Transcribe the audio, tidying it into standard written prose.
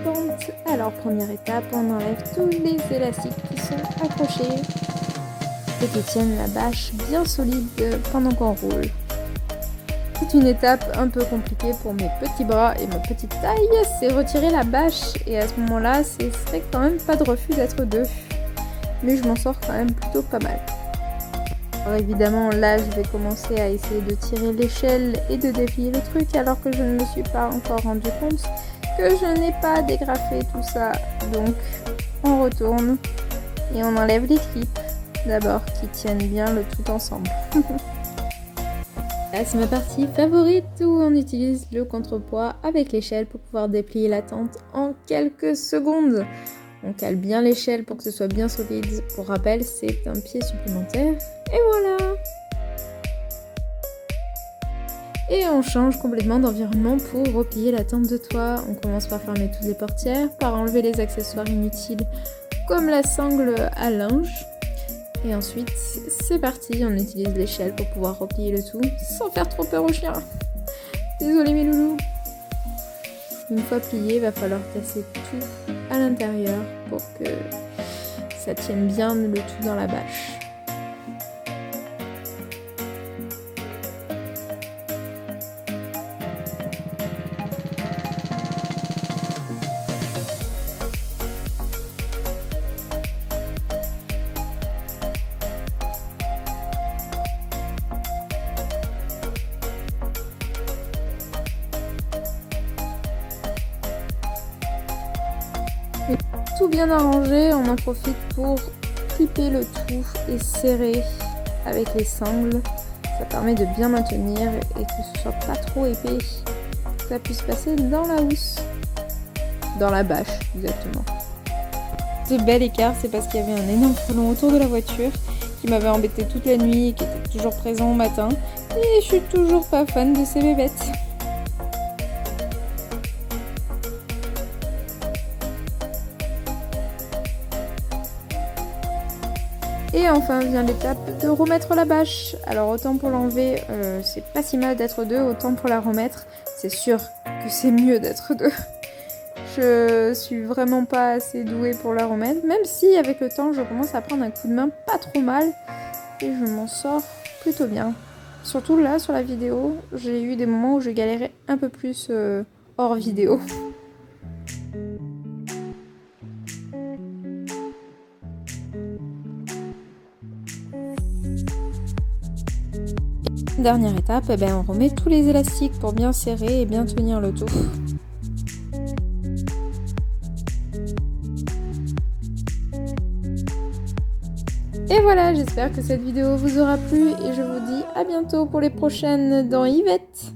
pente. Alors première étape, on enlève tous les élastiques qui sont accrochés et qui tiennent la bâche bien solide pendant qu'on roule. C'est une étape un peu compliquée pour mes petits bras et ma petite taille, c'est retirer la bâche et à ce moment-là, ce serait quand même pas de refus d'être deux. Mais je m'en sors quand même plutôt pas mal. Alors évidemment, là, je vais commencer à essayer de tirer l'échelle et de déplier le truc alors que je ne me suis pas encore rendu compte que je n'ai pas dégrafé tout ça. Donc, on retourne et on enlève les clips d'abord qui tiennent bien le tout ensemble. Là, c'est ma partie favorite où on utilise le contrepoids avec l'échelle pour pouvoir déplier la tente en quelques secondes. On cale bien l'échelle pour que ce soit bien solide. Pour rappel, c'est un pied supplémentaire. Et voilà! Et on change complètement d'environnement pour replier la tente de toit. On commence par fermer toutes les portières, par enlever les accessoires inutiles comme la sangle à linge. Et ensuite, c'est parti, on utilise l'échelle pour pouvoir replier le tout sans faire trop peur aux chiens. Désolé mes loulous. Une fois plié, il va falloir placer tout à l'intérieur pour que ça tienne bien le tout dans la bâche. Et tout bien arrangé, on en profite pour clipper le tout et serrer avec les sangles. Ça permet de bien maintenir et que ce soit pas trop épais, que ça puisse passer dans la housse, dans la bâche exactement. Ce bel écart, c'est parce qu'il y avait un énorme frelon autour de la voiture qui m'avait embêté toute la nuit et qui était toujours présent au matin. Et je suis toujours pas fan de ces bébêtes. Et enfin vient l'étape de remettre la bâche. Alors autant pour l'enlever, c'est pas si mal d'être deux, autant pour la remettre, c'est sûr que c'est mieux d'être deux. Je suis vraiment pas assez douée pour la remettre, même si avec le temps je commence à prendre un coup de main pas trop mal et je m'en sors plutôt bien. Surtout là sur la vidéo, j'ai eu des moments où je galérais un peu plus hors vidéo. Dernière étape, on remet tous les élastiques pour bien serrer et bien tenir le tout. Et voilà, j'espère que cette vidéo vous aura plu et je vous dis à bientôt pour les prochaines dans Yvette.